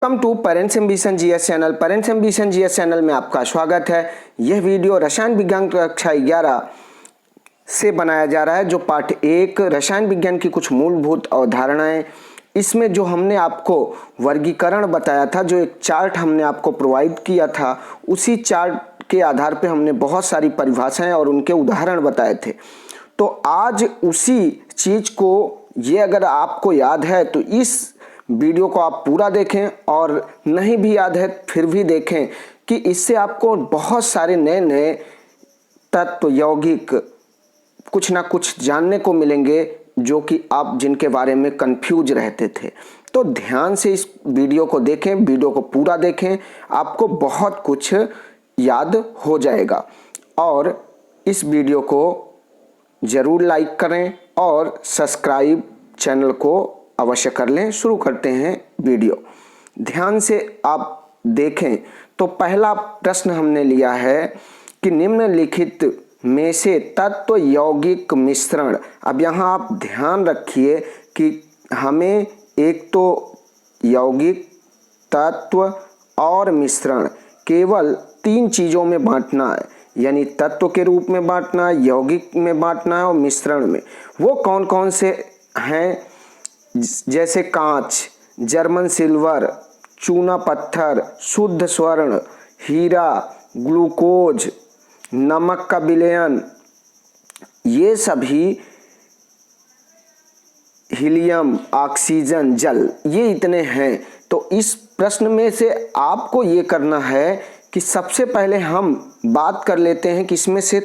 Welcome to parents ambition GS channel. Parents ambition GS channel में आपका स्वागत है। यह वीडियो रसायन विज्ञान कक्षा 11 से बनाया जा रहा है, जो पाठ 1 रसायन विज्ञान की कुछ मूलभूत अवधारणाएं। इसमें जो हमने आपको वर्गीकरण बताया था, जो एक चार्ट हमने आपको प्रोवाइड किया था, उसी चार्ट के आधार पर हमने बहुत सारी परिभाषाएं और उनके उदाहरण बताए थे। तो आज उसी चीज को, ये अगर आपको याद है तो इस वीडियो को आप पूरा देखें, और नहीं भी याद है फिर भी देखें कि इससे आपको बहुत सारे नए नए तत्व, यौगिक कुछ ना कुछ जानने को मिलेंगे, जो कि आप जिनके बारे में कंफ्यूज रहते थे। तो ध्यान से इस वीडियो को देखें, वीडियो को पूरा देखें, आपको बहुत कुछ याद हो जाएगा। और इस वीडियो को ज़रूर लाइक करें और सब्सक्राइब चैनल को अवश्य कर लें। शुरू करते हैं वीडियो। ध्यान से आप देखें तो पहला प्रश्न हमने लिया है कि निम्नलिखित में से तत्व यौगिक मिश्रण। अब यहाँ आप ध्यान रखिए कि हमें एक तो यौगिक, तत्व और मिश्रण केवल 3 चीज़ों में बांटना है, यानी तत्व के रूप में बांटना है, यौगिक में बांटना है और मिश्रण में। वो कौन कौन से हैं? जैसे कांच, जर्मन सिल्वर, चूना पत्थर, शुद्ध स्वर्ण, हीरा, ग्लूकोज, नमक का विलयन, ये सभी, हीलियम, ऑक्सीजन, जल, ये इतने हैं। तो इस प्रश्न में से आपको ये करना है कि सबसे पहले हम बात कर लेते हैं कि इसमें से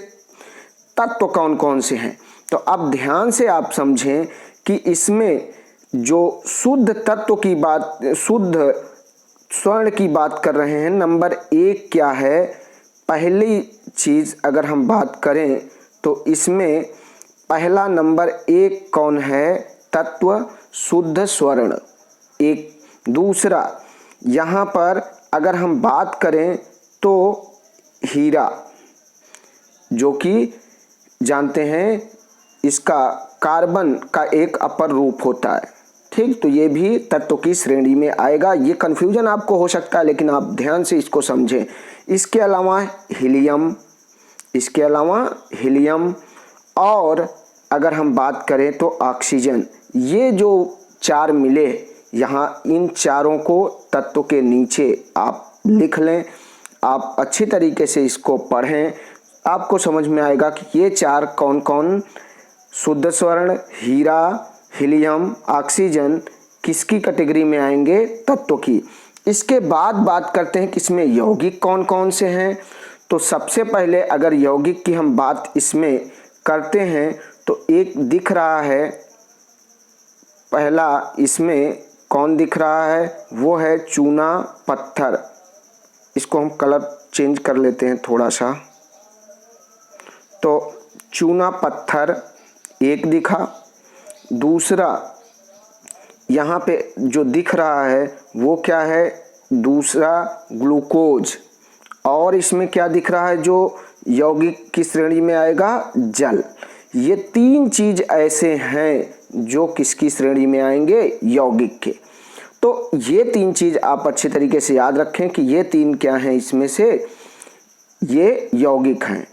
तत्व कौन कौन से हैं। तो अब ध्यान से आप समझें कि इसमें जो शुद्ध तत्व की बात, शुद्ध स्वर्ण की बात कर रहे हैं, नंबर 1 क्या है? पहली चीज अगर हम बात करें तो इसमें पहला नंबर 1 कौन है? तत्व शुद्ध स्वर्ण। एक दूसरा, यहाँ पर अगर हम बात करें तो हीरा, जो कि जानते हैं इसका कार्बन का एक अपर रूप होता है। ठीक, तो ये भी तत्व की श्रेणी में आएगा। ये कन्फ्यूजन आपको हो सकता है, लेकिन आप ध्यान से इसको समझें। इसके अलावा हीलियम, और अगर हम बात करें तो ऑक्सीजन। ये जो 4 मिले यहाँ, इन चारों को तत्व के नीचे आप लिख लें। आप अच्छी तरीके से इसको पढ़ें, आपको समझ में आएगा कि ये 4 कौन कौन, शुद्ध स्वर्ण, हीरा, हीलियम, ऑक्सीजन किसकी कैटेगरी में आएंगे? तत्व की। इसके बाद बात करते हैं कि इसमें यौगिक कौन कौन से हैं। तो सबसे पहले अगर यौगिक की हम बात इसमें करते हैं तो एक दिख रहा है, पहला इसमें कौन दिख रहा है? वो है चूना पत्थर। इसको हम कलर चेंज कर लेते हैं थोड़ा सा। तो चूना पत्थर एक दिखा। दूसरा यहाँ पे जो दिख रहा है वो क्या है? दूसरा ग्लूकोज। और इसमें क्या दिख रहा है जो यौगिक की श्रेणी में आएगा? जल। ये 3 चीज ऐसे हैं जो किसकी श्रेणी में आएंगे? यौगिक के। तो ये 3 चीज आप अच्छे तरीके से याद रखें कि ये 3 क्या हैं, इसमें से ये यौगिक हैं।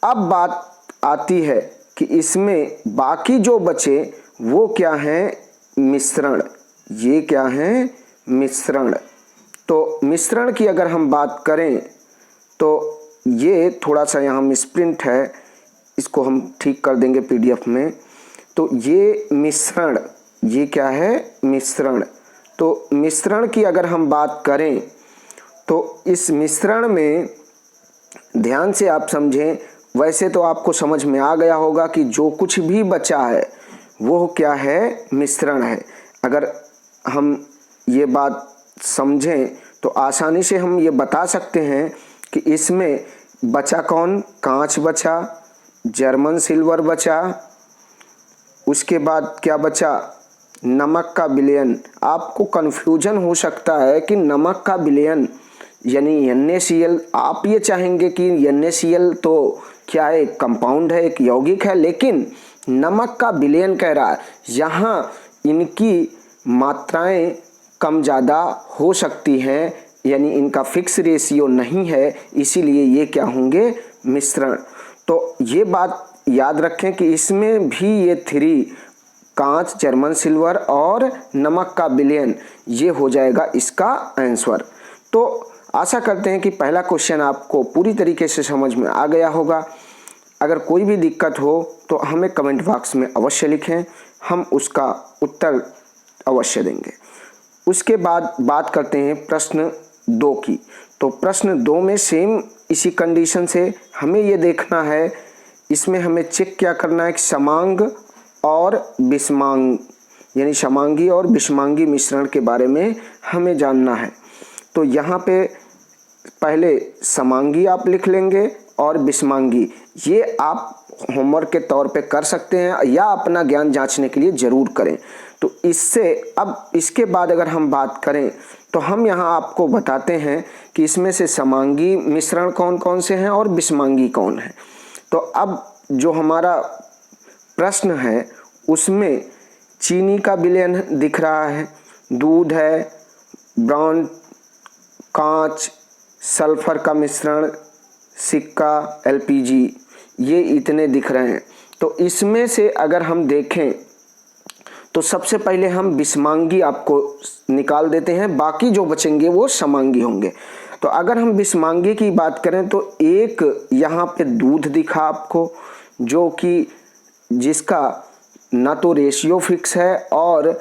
अब बात आती है कि इसमें बाकी जो बचे वो क्या हैं? मिश्रण। ये क्या हैं? मिश्रण। तो मिश्रण की अगर हम बात करें तो ये थोड़ा सा यहाँ मिसप्रिंट है, इसको हम ठीक कर देंगे पीडीएफ में। तो ये मिश्रण, ये क्या है? मिश्रण। तो मिश्रण की अगर हम बात करें तो इस मिश्रण में ध्यान से आप समझें। वैसे तो आपको समझ में आ गया होगा कि जो कुछ भी बचा है वो क्या है? मिश्रण है। अगर हम ये बात समझें तो आसानी से हम ये बता सकते हैं कि इसमें बचा कौन? कांच बचा, जर्मन सिल्वर बचा, उसके बाद क्या बचा? नमक का विलयन। आपको कन्फ्यूजन हो सकता है कि नमक का विलयन यानी NaCl। आप ये चाहेंगे कि NaCl तो क्या है? एक कंपाउंड है, एक यौगिक है, लेकिन नमक का विलयन कह रहा है। यहाँ इनकी मात्राएं कम ज़्यादा हो सकती हैं, यानी इनका फिक्स रेशियो नहीं है, इसीलिए ये क्या होंगे, मिश्रण। तो ये बात याद रखें कि इसमें भी ये 3 कांच, जर्मन सिल्वर और नमक का विलयन, ये हो जाएगा इसका आंसर। तो आशा करते हैं कि पहला क्वेश्चन आपको पूरी तरीके से समझ में आ गया होगा। अगर कोई भी दिक्कत हो तो हमें कमेंट बॉक्स में अवश्य लिखें, हम उसका उत्तर अवश्य देंगे। उसके बाद बात करते हैं प्रश्न 2 की। तो प्रश्न 2 में सेम इसी कंडीशन से हमें ये देखना है, इसमें हमें चेक क्या करना है कि समांग और विषमांग, यानी समांगी और विषमांगी मिश्रण के बारे में हमें जानना है। तो यहाँ पे पहले समांगी आप लिख लेंगे और विषमांगी, ये आप होमवर्क के तौर पे कर सकते हैं या अपना ज्ञान जांचने के लिए ज़रूर करें। तो इससे अब इसके बाद अगर हम बात करें तो हम यहाँ आपको बताते हैं कि इसमें से समांगी मिश्रण कौन कौन से हैं और विषमांगी कौन है। तो अब जो हमारा प्रश्न है उसमें चीनी का विलयन दिख रहा है, दूध है, ब्रॉन्ज, कांच, सल्फर का मिश्रण, सिक्का, एलपीजी, ये इतने दिख रहे हैं। तो इसमें से अगर हम देखें तो सबसे पहले हम विषमांगी आपको निकाल देते हैं, बाकी जो बचेंगे वो समांगी होंगे। तो अगर हम विषमांगी की बात करें तो एक यहाँ पे दूध दिखा आपको, जो कि जिसका ना तो रेशियो फिक्स है और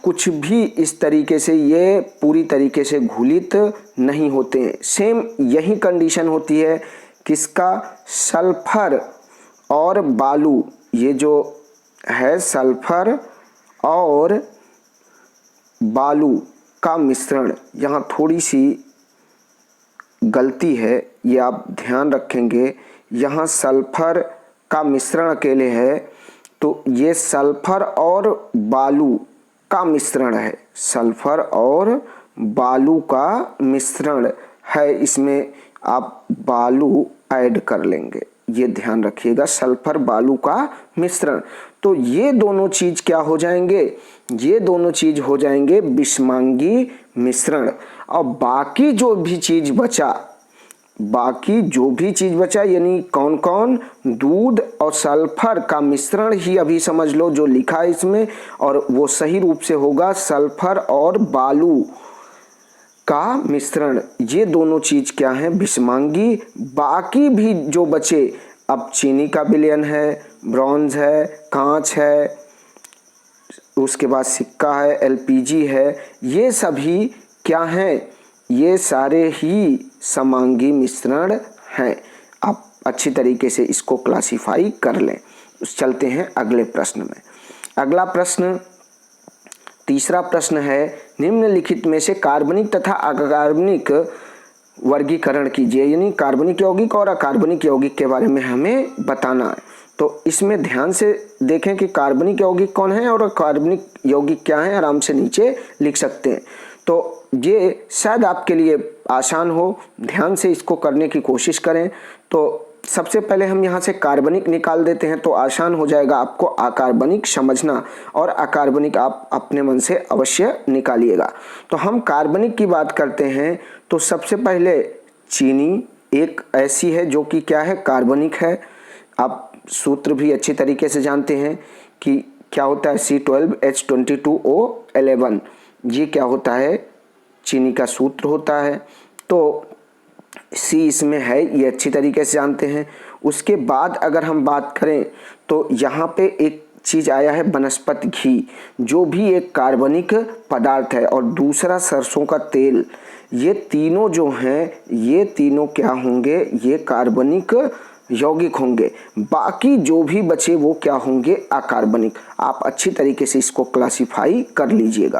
कुछ भी इस तरीके से ये पूरी तरीके से घुलित नहीं होते हैं। सेम यही कंडीशन होती है किसका, सल्फर और बालू, ये जो है सल्फर और बालू का मिश्रण। यहाँ थोड़ी सी गलती है, ये आप ध्यान रखेंगे, यहाँ सल्फर का मिश्रण अकेले है, तो ये सल्फर और बालू का मिश्रण है, सल्फर और बालू का मिश्रण है, इसमें आप बालू ऐड कर लेंगे, ये ध्यान रखिएगा, सल्फर बालू का मिश्रण। तो ये दोनों चीज क्या हो जाएंगे, ये दोनों चीज हो जाएंगे विषमांगी मिश्रण। और बाकी जो भी चीज बचा, यानी कौन कौन, दूध और सल्फर का मिश्रण ही अभी समझ लो जो लिखा है इसमें, और वो सही रूप से होगा सल्फर और बालू का मिश्रण। ये दोनों चीज क्या है, विषमांगी। बाकी भी जो बचे, अब चीनी का विलयन है, ब्रॉन्ज है, कांच है, उसके बाद सिक्का है, एलपीजी है, ये सभी क्या हैं, ये सारे ही समांगी मिश्रण हैं। आप अच्छी तरीके से इसको क्लासिफाई कर लें। चलते हैं अगले प्रश्न में। अगला प्रश्न, तीसरा प्रश्न है, निम्नलिखित में से कार्बनिक तथा अकार्बनिक वर्गीकरण कीजिए, यानी कार्बनिक यौगिक और अकार्बनिक यौगिक के बारे में हमें बताना है। तो इसमें ध्यान से देखें कि कार्बनिक यौगिक कौन है और अकार्बनिक यौगिक क्या है, आराम से नीचे लिख सकते हैं। तो ये शायद आपके लिए आसान हो, ध्यान से इसको करने की कोशिश करें। तो सबसे पहले हम यहाँ से कार्बनिक निकाल देते हैं, तो आसान हो जाएगा आपको अकार्बनिक समझना, और अकार्बनिक आप अपने मन से अवश्य निकालिएगा। तो हम कार्बनिक की बात करते हैं तो सबसे पहले चीनी एक ऐसी है जो कि क्या है, कार्बनिक है। आप सूत्र भी अच्छी तरीके से जानते हैं कि क्या होता है, C12H22O11, ये क्या होता है, चीनी का सूत्र होता है। तो C इसमें है, ये अच्छी तरीके से जानते हैं। उसके बाद अगर हम बात करें तो यहाँ पे एक चीज़ आया है वनस्पति घी, जो भी एक कार्बनिक पदार्थ है, और दूसरा सरसों का तेल। ये तीनों जो हैं, ये तीनों क्या होंगे, ये कार्बनिक यौगिक होंगे। बाकी जो भी बचे वो क्या होंगे, अकार्बनिक। आप अच्छी तरीके से इसको क्लासिफाई कर लीजिएगा।